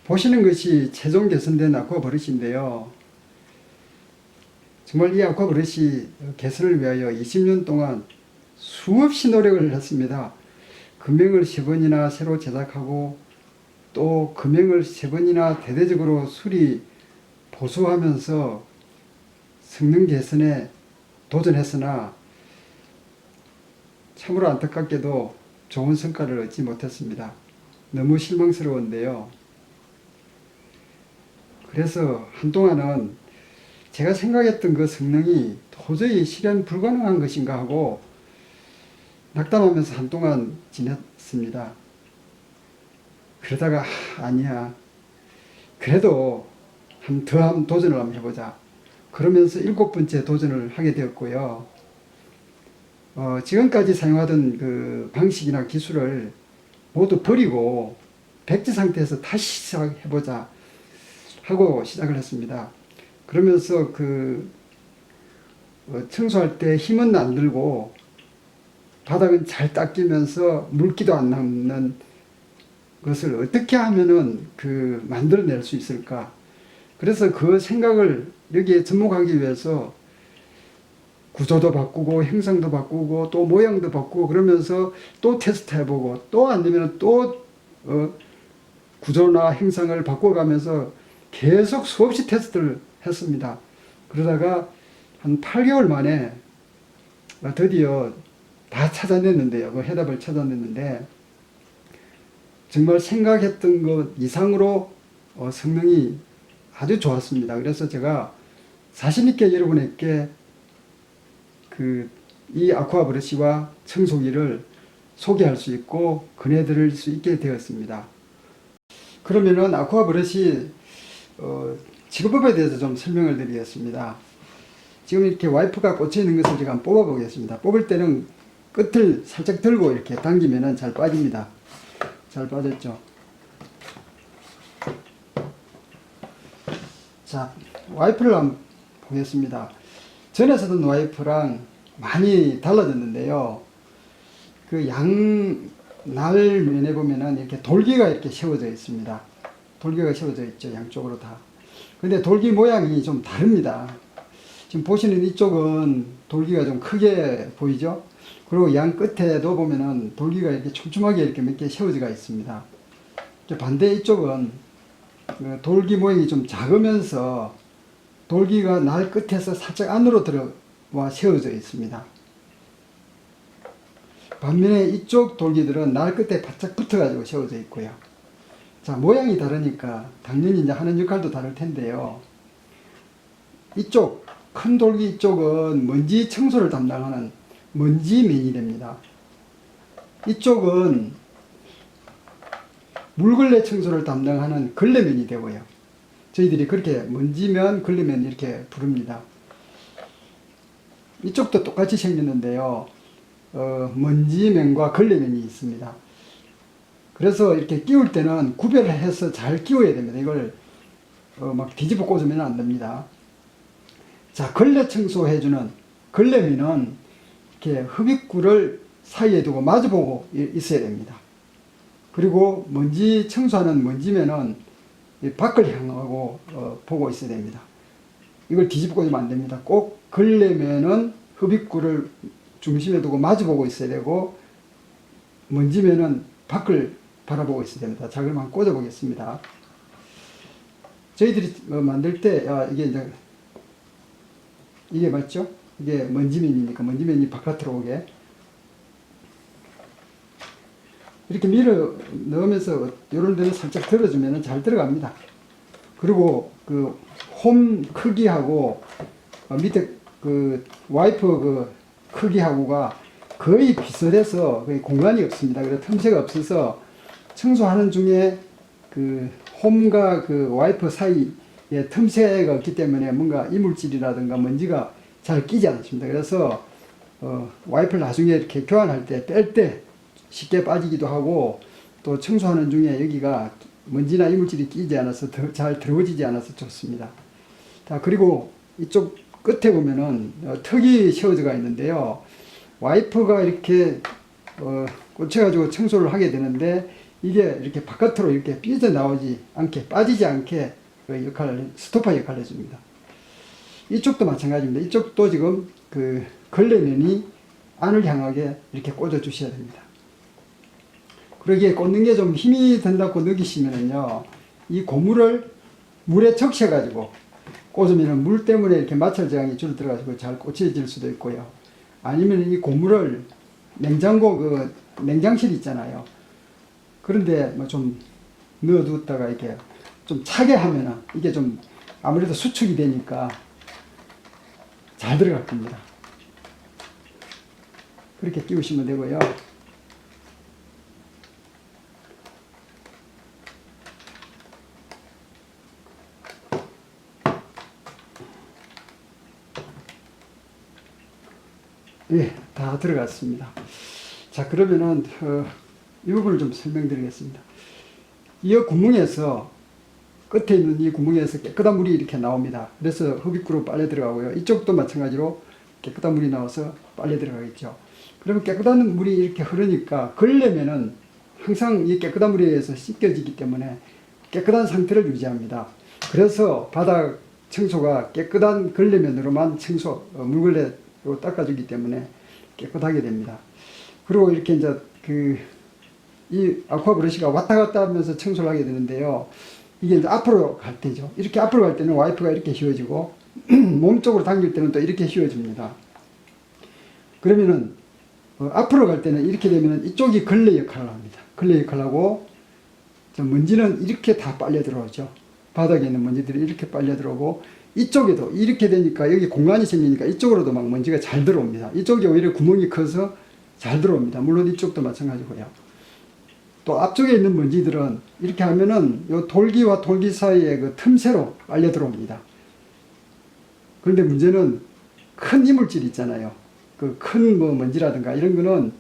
보시는 것이 최종 개선된 아쿠아 버릇인데요. 정말 이 아쿠아 버릇이 개선을 위하여 20년 동안 수없이 노력을 했습니다. 금형을 3번이나 새로 제작하고 또 금형을 3번이나 대대적으로 수리 보수하면서 성능 개선에 도전했으나 참으로 안타깝게도 좋은 성과를 얻지 못했습니다. 너무 실망스러운데요. 그래서 한동안은 제가 생각했던 그 성능이 도저히 실현 불가능한 것인가 하고 낙담하면서 한동안 지냈습니다. 그러다가 아니야, 그래도 더 도전을 한번 해보자. 그러면서 7번째 도전을 하게 되었고요. 지금까지 사용하던 그 방식이나 기술을 모두 버리고 백지 상태에서 다시 시작해보자 하고 시작을 했습니다. 그러면서 청소할 때 힘은 안 들고 바닥은 잘 닦이면서 물기도 안 남는 것을 어떻게 하면은 만들어낼 수 있을까. 그래서 그 생각을 여기에 접목하기 위해서 구조도 바꾸고 형상도 바꾸고 또 모양도 바꾸고 그러면서 또 테스트 해보고 또 안 되면 또 구조나 형상을 바꿔가면서 계속 수없이 테스트를 했습니다. 그러다가 한 8개월 만에 드디어 다 찾아냈는데요. 그 해답을 찾아냈는데 정말 생각했던 것 이상으로 성능이 아주 좋았습니다. 그래서 제가 자신있게 여러분에게 이 아쿠아 브러쉬와 청소기를 소개할 수 있고 권해드릴 수 있게 되었습니다. 그러면은 아쿠아 브러쉬 직업법에 대해서 좀 설명을 드리겠습니다. 지금 이렇게 와이프가 꽂혀 있는 것을 제가 한번 뽑아 보겠습니다. 뽑을 때는 끝을 살짝 들고 이렇게 당기면은 잘 빠집니다. 잘 빠졌죠. 자, 와이프를 한번 보겠습니다. 전에 쓰던 와이프랑 많이 달라졌는데요. 그 양날면에 보면은 이렇게 돌기가 이렇게 세워져 있습니다. 돌기가 세워져 있죠. 양쪽으로 다. 근데 돌기 모양이 좀 다릅니다. 지금 보시는 이쪽은 돌기가 좀 크게 보이죠? 그리고 양 끝에도 보면은 돌기가 이렇게 촘촘하게 이렇게 몇 개 세워져 있습니다. 반대 이쪽은 돌기 모양이 좀 작으면서 돌기가 날 끝에서 살짝 안으로 들어와 세워져 있습니다. 반면에 이쪽 돌기들은 날 끝에 바짝 붙어가지고 세워져 있고요. 자, 모양이 다르니까 당연히 이제 하는 역할도 다를 텐데요. 이쪽, 큰 돌기 이쪽은 먼지 청소를 담당하는 먼지맨이 됩니다. 이쪽은 물걸레 청소를 담당하는 걸레맨이 되고요. 저희들이 그렇게 먼지면, 걸레면 이렇게 부릅니다. 이쪽도 똑같이 생겼는데요. 먼지면과 걸레면이 있습니다. 그래서 이렇게 끼울 때는 구별을 해서 잘 끼워야 됩니다. 이걸 막 뒤집어 꽂으면 안 됩니다. 자, 걸레 청소해주는 걸레면은 이렇게 흡입구를 사이에 두고 마주보고 있어야 됩니다. 그리고 먼지 청소하는 먼지면은 밖을 향하고 보고 있어야 됩니다. 이걸 뒤집어 꽂으면 안 됩니다. 꼭 걸레면은 흡입구를 중심에 두고 마주보고 있어야 되고 먼지면은 밖을 바라보고 있어야 됩니다. 자, 그럼 한번 꽂아 보겠습니다. 저희들이 만들 때 이게 맞죠? 이게 먼지면이니까 먼지면이 바깥으로 오게 이렇게 밀어 넣으면서 이런 데는 살짝 들어주면 잘 들어갑니다. 그리고 홈 크기하고 밑에 와이퍼 크기하고가 거의 비슷해서 거의 공간이 없습니다. 그래서 틈새가 없어서 청소하는 중에 홈과 와이퍼 사이에 틈새가 없기 때문에 뭔가 이물질이라든가 먼지가 잘 끼지 않습니다. 그래서 와이퍼를 나중에 이렇게 교환할 때 뺄 때 쉽게 빠지기도 하고 또 청소하는 중에 여기가 먼지나 이물질이 끼지 않아서 잘 더워지지 않아서 좋습니다. 자, 그리고 이쪽 끝에 보면은 턱이 세워져가 있는데요. 와이퍼가 이렇게 꽂혀가지고 청소를 하게 되는데 이게 이렇게 바깥으로 이렇게 삐져 나오지 않게, 빠지지 않게 그 역할을, 스토퍼 역할을 해줍니다. 이쪽도 마찬가지입니다. 이쪽도 지금 그 걸레면이 안을 향하게 이렇게 꽂아 주셔야 됩니다. 그러기에 꽂는 게 좀 힘이 든다고 느끼시면은요, 이 고무를 물에 적셔가지고 꽂으면은 물 때문에 이렇게 마찰 저항이 줄어들어가지고 잘 꽂혀질 수도 있고요. 아니면 이 고무를 냉장고 그 냉장실 있잖아요. 그런데 뭐 좀 넣어두었다가 이렇게 좀 차게 하면은 이게 좀 아무래도 수축이 되니까 잘 들어갈 겁니다. 그렇게 끼우시면 되고요. 예, 다 들어갔습니다. 자, 그러면은 이 부분을 좀 설명드리겠습니다. 이 구멍에서, 끝에 있는 이 구멍에서 깨끗한 물이 이렇게 나옵니다. 그래서 흡입구로 빨려 들어가고요. 이쪽도 마찬가지로 깨끗한 물이 나와서 빨려 들어가겠죠. 그러면 깨끗한 물이 이렇게 흐르니까 걸레면은 항상 이 깨끗한 물에 의해서 씻겨지기 때문에 깨끗한 상태를 유지합니다. 그래서 바닥 청소가 깨끗한 걸레면으로만 물걸레로 닦아주기 때문에 깨끗하게 됩니다. 그리고 이렇게 이제 이 아쿠아 브러쉬가 왔다 갔다 하면서 청소를 하게 되는데요. 이게 이제 앞으로 갈 때죠. 이렇게 앞으로 갈 때는 와이프가 이렇게 휘어지고 몸쪽으로 당길 때는 또 이렇게 휘어집니다. 그러면은 앞으로 갈 때는 이렇게 되면 이쪽이 걸레 역할을 합니다. 걸레 역할을 하고 먼지는 이렇게 다 빨려 들어오죠. 바닥에 있는 먼지들이 이렇게 빨려 들어오고 이쪽에도 이렇게 되니까 여기 공간이 생기니까 이쪽으로도 막 먼지가 잘 들어옵니다. 이쪽이 오히려 구멍이 커서 잘 들어옵니다. 물론 이쪽도 마찬가지고요. 또 앞쪽에 있는 먼지들은 이렇게 하면은 요 돌기와 돌기 사이에 그 틈새로 빨려 들어옵니다. 그런데 문제는 큰 이물질 있잖아요. 그 큰 뭐 먼지라든가 이런 거는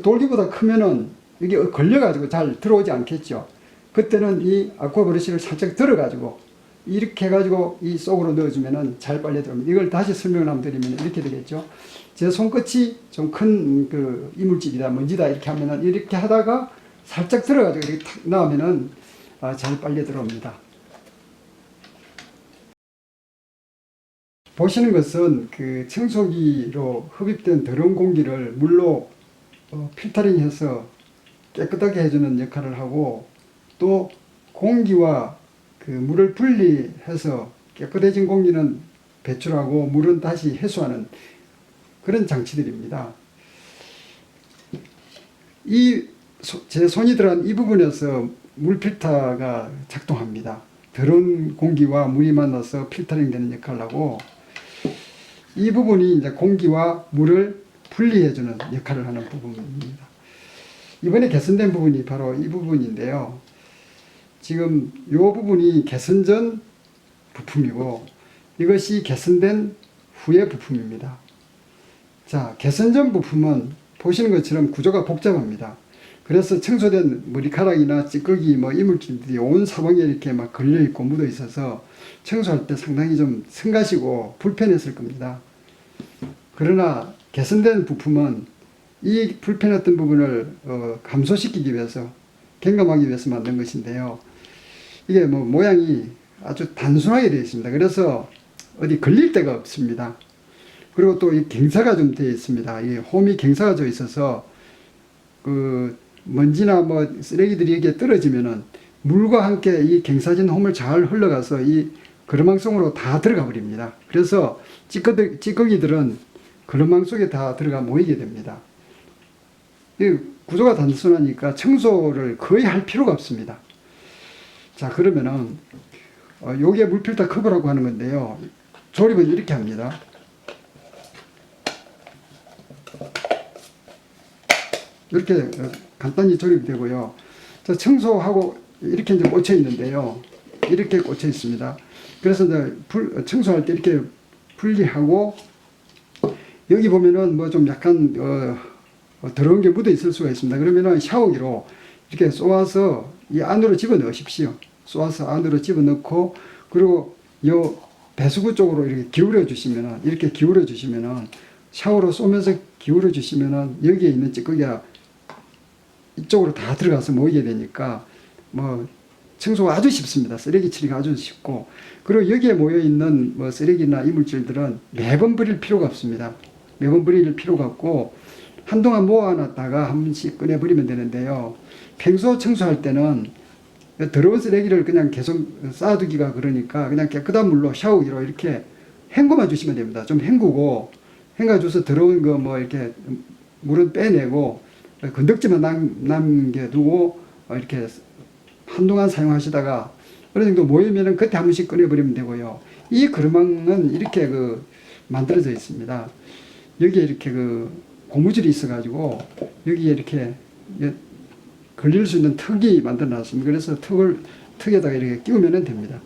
돌기보다 크면은 이게 걸려가지고 잘 들어오지 않겠죠. 그때는 이 아쿠아 브러쉬를 살짝 들어가지고 이렇게 해가지고 이 속으로 넣어주면은 잘 빨려 들어옵니다. 이걸 다시 설명을 한번 드리면 이렇게 되겠죠. 제 손끝이 좀 큰 그 이물질이다, 먼지다 이렇게 하면은 이렇게 하다가 살짝 들어가지고 이렇게 탁 나오면은 잘 빨려 들어옵니다. 보시는 것은 그 청소기로 흡입된 더러운 공기를 물로 필터링해서 깨끗하게 해주는 역할을 하고, 또 공기와 그 물을 분리해서 깨끗해진 공기는 배출하고 물은 다시 해소하는 그런 장치들입니다. 제 손이 들어간 이 부분에서 물 필터가 작동합니다. 더러운 공기와 물이 만나서 필터링 되는 역할을 하고, 이 부분이 이제 공기와 물을 분리해주는 역할을 하는 부분입니다. 이번에 개선된 부분이 바로 이 부분인데요. 지금 이 부분이 개선 전 부품이고 이것이 개선된 후의 부품입니다. 자, 개선 전 부품은 보시는 것처럼 구조가 복잡합니다. 그래서 청소된 머리카락이나 찌꺼기 뭐 이물질들이 온 사방에 이렇게 막 걸려 있고 묻어 있어서 청소할 때 상당히 좀 성가시고 불편했을 겁니다. 그러나 개선된 부품은 이 불편했던 부분을 감소시키기 위해서, 경감하기 위해서 만든 것인데요. 이게 뭐 모양이 아주 단순하게 되어 있습니다. 그래서 어디 걸릴 데가 없습니다. 그리고 또 이 경사가 좀 되어 있습니다. 이 홈이 경사가 져 있어서 그 먼지나 뭐 쓰레기들이 여기에 떨어지면은 물과 함께 이 경사진 홈을 잘 흘러가서 이 그르망 속으로 다 들어가 버립니다. 그래서 찌꺼기들은 그르망 속에 다 들어가 모이게 됩니다. 이 구조가 단순하니까 청소를 거의 할 필요가 없습니다. 자, 그러면은 요게 물필터 커버라고 하는 건데요. 조립은 이렇게 합니다. 이렇게 간단히 조립되고요. 자, 청소하고 이렇게 이제 꽂혀 있는데요. 이렇게 꽂혀 있습니다. 그래서 이제 청소할 때 이렇게 분리하고, 여기 보면은 뭐 좀 약간 더러운 게 묻어 있을 수가 있습니다. 그러면은 샤워기로 이렇게 쏘아서 이 안으로 집어 넣으십시오. 쏘아서 안으로 집어 넣고, 그리고 요 배수구 쪽으로 이렇게 기울여 주시면은, 이렇게 기울여 주시면은, 샤워로 쏘면서 기울여 주시면은 여기에 있는 찌꺼기가 이쪽으로 다 들어가서 모이게 되니까 뭐 청소가 아주 쉽습니다. 쓰레기 처리가 아주 쉽고, 그리고 여기에 모여 있는 뭐 쓰레기나 이물질들은 매번 버릴 필요가 없습니다. 매번 버릴 필요가 없고 한동안 모아놨다가 한 번씩 꺼내버리면 되는데요. 평소 청소할 때는 더러운 쓰레기를 그냥 계속 쌓아두기가 그러니까 그냥 깨끗한 물로 샤워기로 이렇게 헹궈만 주시면 됩니다. 좀 헹구고, 헹궈줘서 더러운 거 뭐 이렇게 물은 빼내고 건덕지만 남겨두고 이렇게 한동안 사용하시다가 어느 정도 모이면은 그때 한 번씩 꺼내버리면 되고요. 이 그루망은 이렇게 만들어져 있습니다. 여기에 이렇게 고무줄이 있어가지고 여기에 이렇게 걸릴 수 있는 턱이 만들어 놨습니다. 그래서 턱에다가 이렇게 끼우면 됩니다.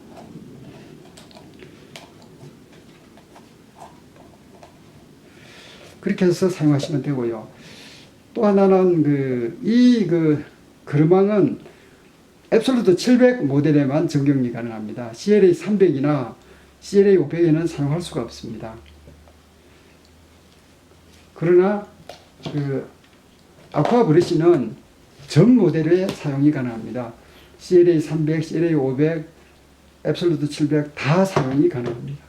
그렇게 해서 사용하시면 되고요. 또 하나는 이 그루망은 앱솔루트 700 모델에만 적용이 가능합니다. CLA 300이나 CLA 500에는 사용할 수가 없습니다. 그러나 아쿠아 브러쉬는 전 모델에 사용이 가능합니다. CLA 300, CLA 500, 앱솔루트 700 다 사용이 가능합니다.